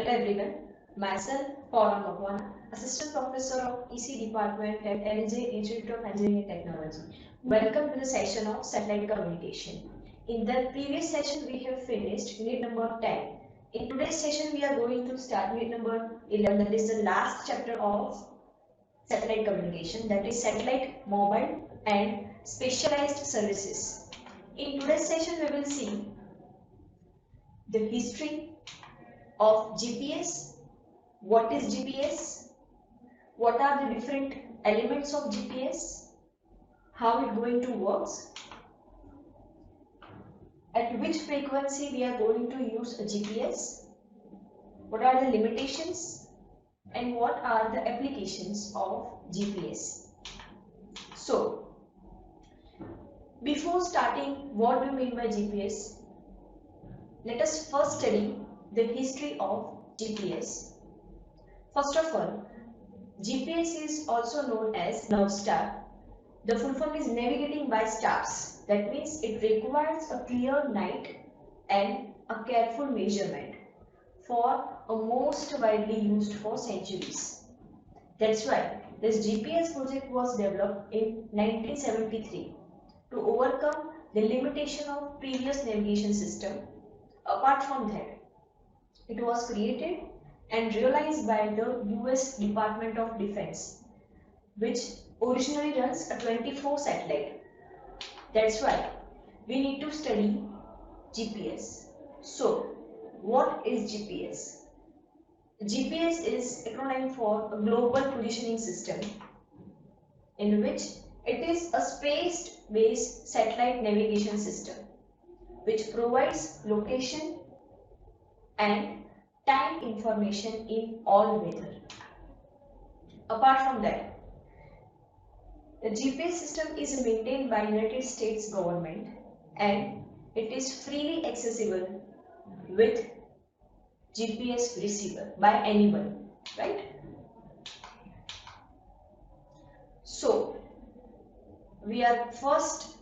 Hello everyone, myself Paula Makwana, Assistant Professor of EC Department at LJ Institute of Engineering and Technology. Welcome to the session of Satellite Communication. In the previous session we have finished unit number 10. In today's session we are going to start unit number 11, that is the last chapter of satellite communication, that is satellite, mobile and specialized services. In today's session we will see the history of GPS, what is GPS, what are the different elements of GPS, how it going to works, at which frequency we are going to use a GPS, what are the limitations and what are the applications of GPS. So, before starting what do you mean by GPS, let us first study the history of GPS. First of all, GPS is also known as nerve star. The full form is navigating by stars. That means it requires a clear night and a careful measurement for a most widely used for centuries. That's why this GPS project was developed in 1973 to overcome the limitation of previous navigation system. Apart from that, it was created and realized by the US Department of Defense, which originally runs a 24 satellite. That's why we need to study GPS. So, what is GPS? GPS is acronym for a global positioning system, in which it is a space-based satellite navigation system which provides location and time information in all weather. Apart from that, the GPS system is maintained by United States government and it is freely accessible with GPS receiver by anyone, right? So, we are first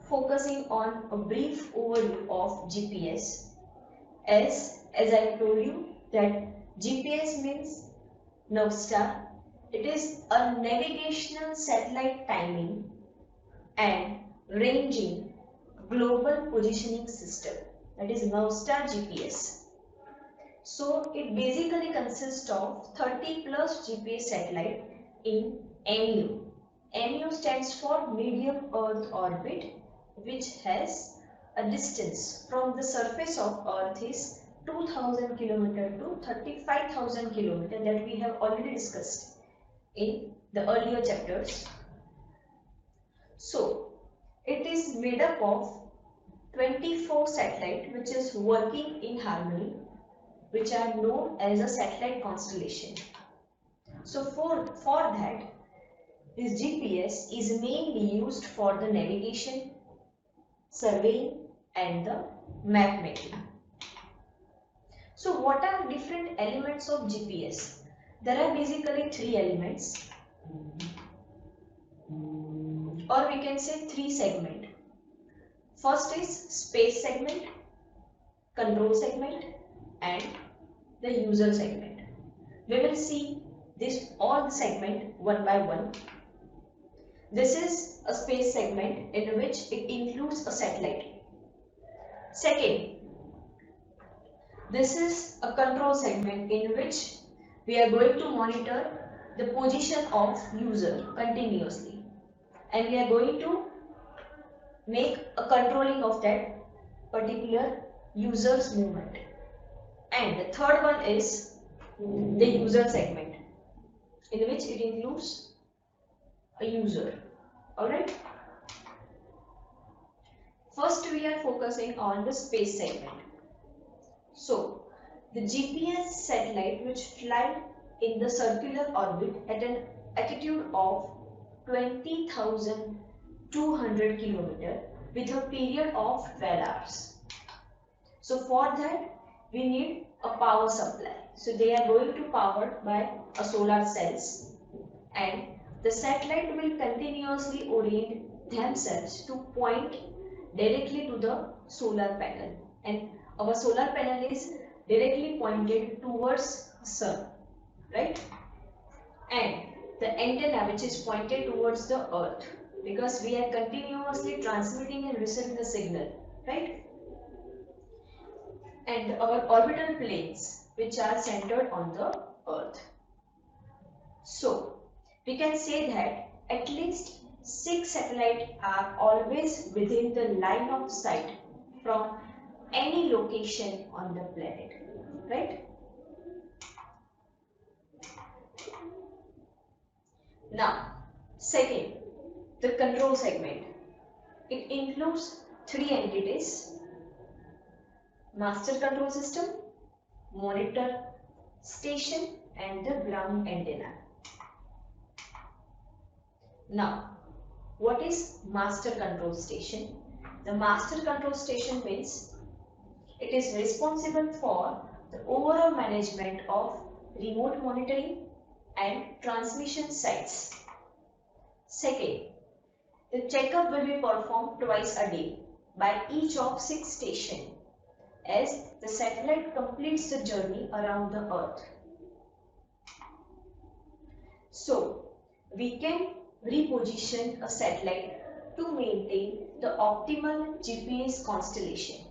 focusing on a brief overview of GPS. As I told you that GPS means nerve star. It is a navigational satellite timing and ranging global positioning system, that is nerve star GPS. So it basically consists of 30 plus GPS satellite in MEO. MEO stands for medium earth orbit, which has a distance from the surface of earth is 2000 km to 35,000 km, that we have already discussed in the earlier chapters. So it is made up of 24 satellites which is working in harmony, which are known as a satellite constellation. So for that, this GPS is mainly used for the navigation, surveying and the map making. So what are different elements of GPS? There are basically three elements, or we can say three segments. First is space segment, control segment and the user segment. We will see this all segment one by one. This is a space segment in which it includes a satellite. Second, this is a control segment in which we are going to monitor the position of user continuously and we are going to make a controlling of that particular user's movement. And the third one is the user segment in which it includes a user. Alright. First we are focusing on the space segment. So the GPS satellite which fly in the circular orbit at an altitude of 20,200 km with a period of 12 hours. So for that we need a power supply. So they are going to power by a solar cells and the satellite will continuously orient themselves to point directly to the solar panel, and our solar panel is directly pointed towards sun, right? And the antenna which is pointed towards the earth, because we are continuously transmitting and receiving the signal, right? And our orbital planes which are centered on the earth. So we can say that at least 6 satellites are always within the line of sight from any location on the planet, right? Now, second, the control segment. It includes 3 entities: master control system, monitor station, and the ground antenna. Now, what is master control station? The master control station means it is responsible for the overall management of remote monitoring and transmission sites. Second, the checkup will be performed twice a day by each of 6 stations as the satellite completes the journey around the earth. So, we can reposition a satellite to maintain the optimal GPS constellation.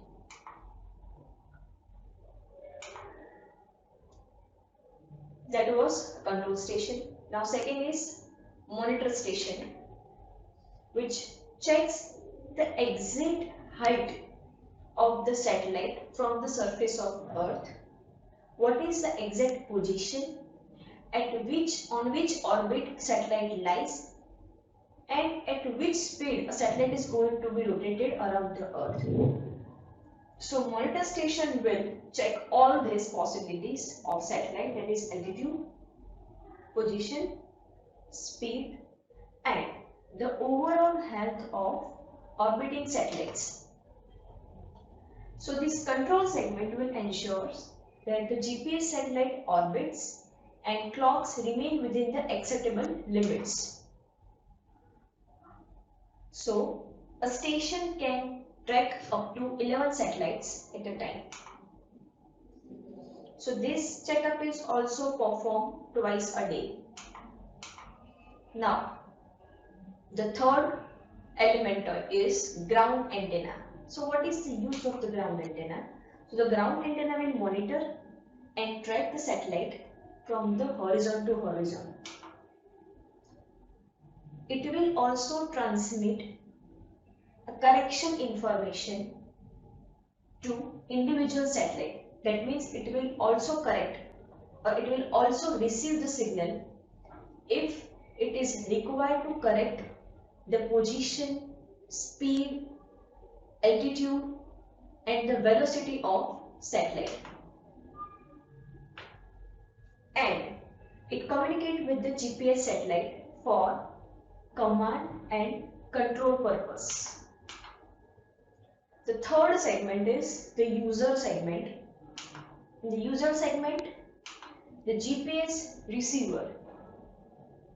That was control station. Now second is monitor station, which checks the exact height of the satellite from the surface of Earth. What is the exact position on which orbit satellite lies, and at which speed a satellite is going to be rotated around the Earth. So monitor station will check all these possibilities of satellite, that is altitude, position, speed, and the overall health of orbiting satellites. So this control segment will ensure that the GPS satellite orbits and clocks remain within the acceptable limits. So a station can track up to 11 satellites at a time. So this checkup is also performed twice a day. Now, the third element is ground antenna. So what is the use of the ground antenna? So the ground antenna will monitor and track the satellite from the horizon to horizon. It will also transmit a correction information to individual satellite. That means it will also correct, or it will also receive the signal if it is required to correct the position, speed, altitude, and the velocity of satellite. And it communicates with the GPS satellite for command and control purpose. The third segment is the user segment. In the user segment, the GPS receiver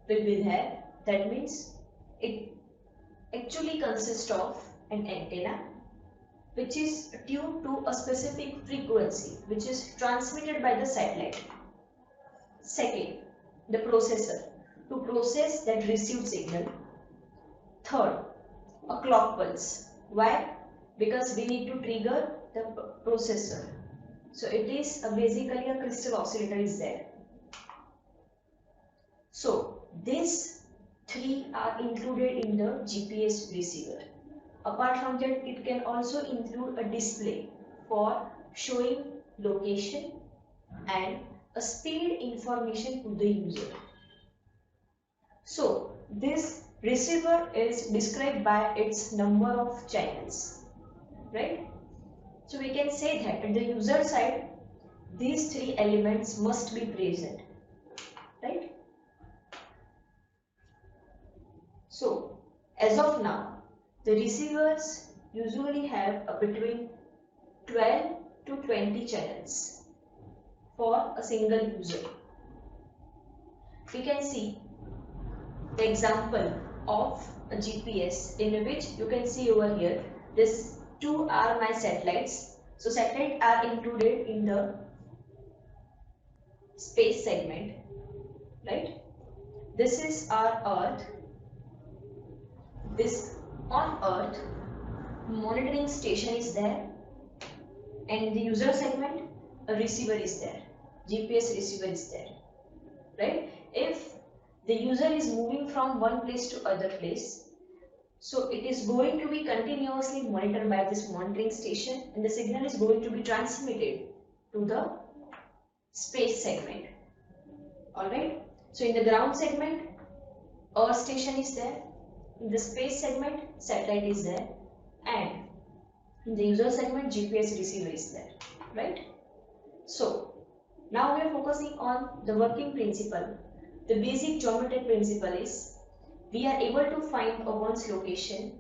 will be there. That means it actually consists of an antenna which is tuned to a specific frequency which is transmitted by the satellite. Second, the processor to process that received signal. Third, a clock pulse. Why? Because we need to trigger the processor. So it is basically a crystal oscillator is there. So these 3 are included in the GPS receiver. Apart from that, it can also include a display for showing location and a speed information to the user. So this receiver is described by its number of channels, right? So we can say that at the user side, these 3 elements must be present, right? So as of now, the receivers usually have between 12 to 20 channels for a single user. We can see the example of a GPS in which you can see over here, this 2 are my satellites. So satellites are included in the space segment, right? This is our Earth. This on Earth, monitoring station is there, and the user segment, a receiver is there. GPS receiver is there, right? If the user is moving from one place to other place, so it is going to be continuously monitored by this monitoring station, and the signal is going to be transmitted to the space segment. Alright, so in the ground segment, Earth station is there. In the space segment, satellite is there, and in the user segment, GPS receiver is there, right? So now we are focusing on the working principle. The basic geometric principle is we are able to find a one's location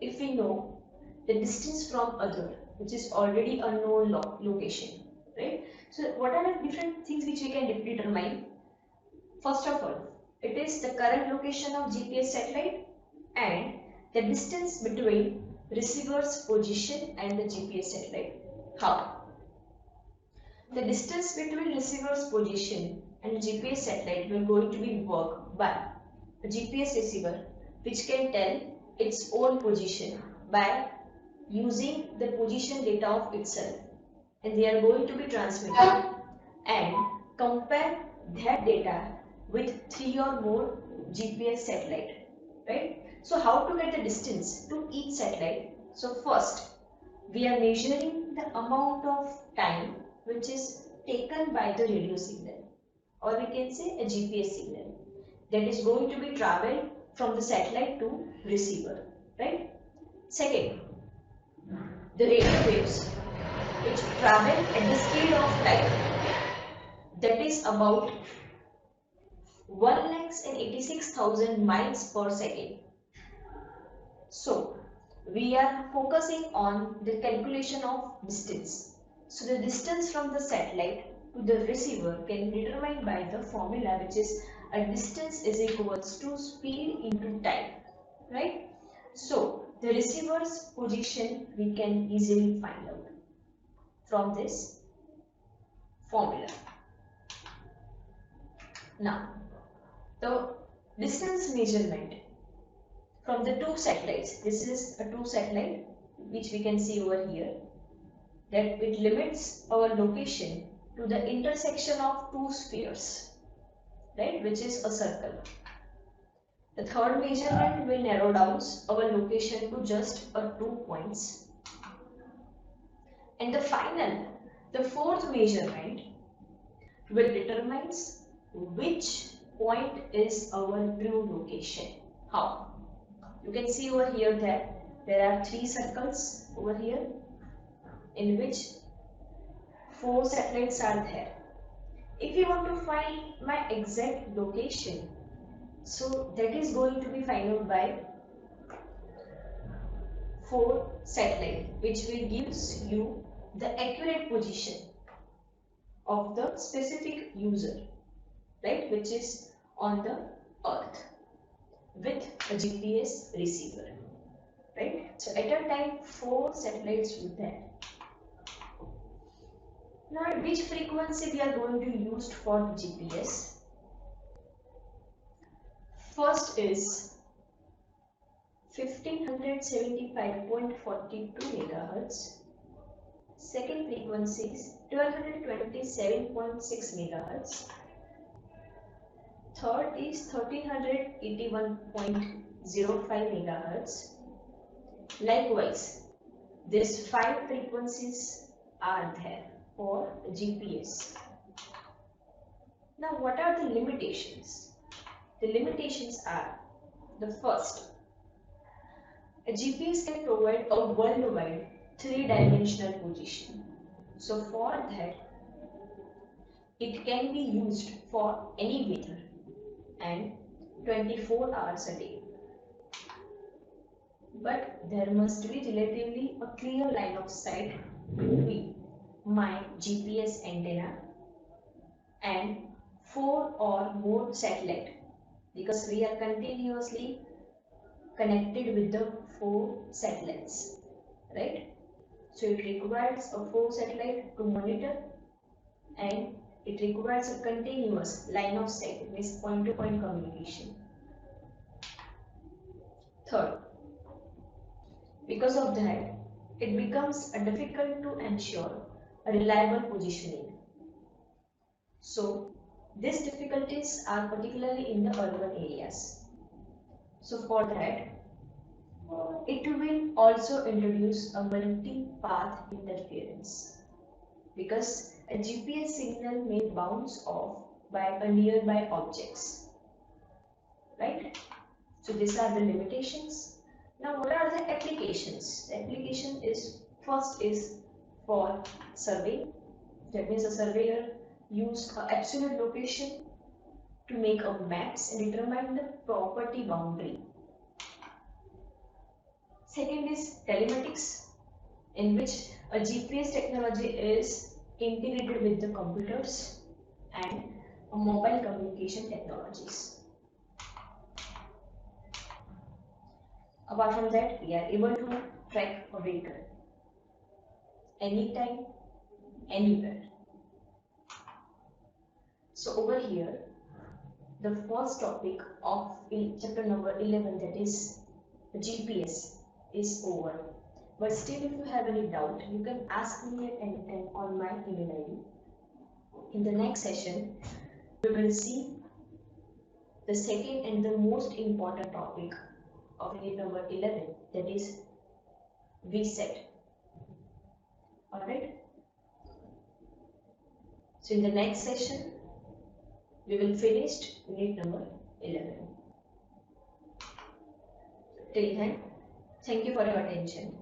if we know the distance from other, which is already a known location, right? So what are the different things which we can determine? First of all, it is the current location of GPS satellite and the distance between receiver's position and the GPS satellite. How? The distance between receiver's position and GPS satellite will going to be worked by a GPS receiver, which can tell its own position by using the position data of itself, and they are going to be transmitted and compare that data with 3 or more GPS satellite, right? So how to get the distance to each satellite? So first, we are measuring the amount of time which is taken by the radio signal, or we can say a GPS signal, that is going to be traveled from the satellite to receiver, right? Second, the radio waves which travel at the speed of light, that is about 1,86,000 miles per second. So we are focusing on the calculation of distance. So the distance from the satellite to the receiver can be determined by the formula, which is a distance is equals to speed into time, right? So the receiver's position we can easily find out from this formula. Now the distance measurement from the two satellites, this is a two satellite which we can see over here, that it limits our location to the intersection of two spheres, right, which is a circle. The third measurement will narrow down our location to just 2 points. And the fourth measurement will determine which point is our true location. How? You can see over here that there are 3 circles over here in which 4 satellites are there. If you want to find my exact location, so that is going to be found out by 4 satellite, which will gives you the accurate position of the specific user, right, which is on the Earth with a GPS receiver, right? So at a time 4 satellites were there. Now at which frequency we are going to use for the GPS? First is 1575.42 MHz. Second frequency is 1227.6 MHz. Third is 1381.05 MHz. Likewise, these 5 frequencies are there for GPS. Now, what are the limitations? The limitations are, the first, a GPS can provide a worldwide 3-dimensional position. So for that, it can be used for any weather and 24 hours a day. But there must be relatively a clear line of sight between my GPS antenna and 4 or more satellite, because we are continuously connected with the 4 satellites, right? So it requires a 4 satellite to monitor, and it requires a continuous line of sight, means point-to-point communication. Third, because of that, it becomes difficult to ensure a reliable positioning. So, these difficulties are particularly in the urban areas. So, for that, it will also introduce a multi-path interference, because a GPS signal may bounce off by nearby objects, right? So these are the limitations. Now what are the applications? The application is, first is for survey. That means a surveyor use absolute location to make a maps and determine the property boundary. Second is telematics, in which a GPS technology is integrated with the computers and mobile communication technologies. Apart from that, we are able to track a vehicle anytime, anywhere. So over here, the first topic of chapter number 11, that is GPS, is over. But still, if you have any doubt, you can ask me at any time on my email ID. In the next session, we will see the second and the most important topic of unit number 11, that is VSAT. Alright. So in the next session, we will finish unit number 11. Till then, thank you for your attention.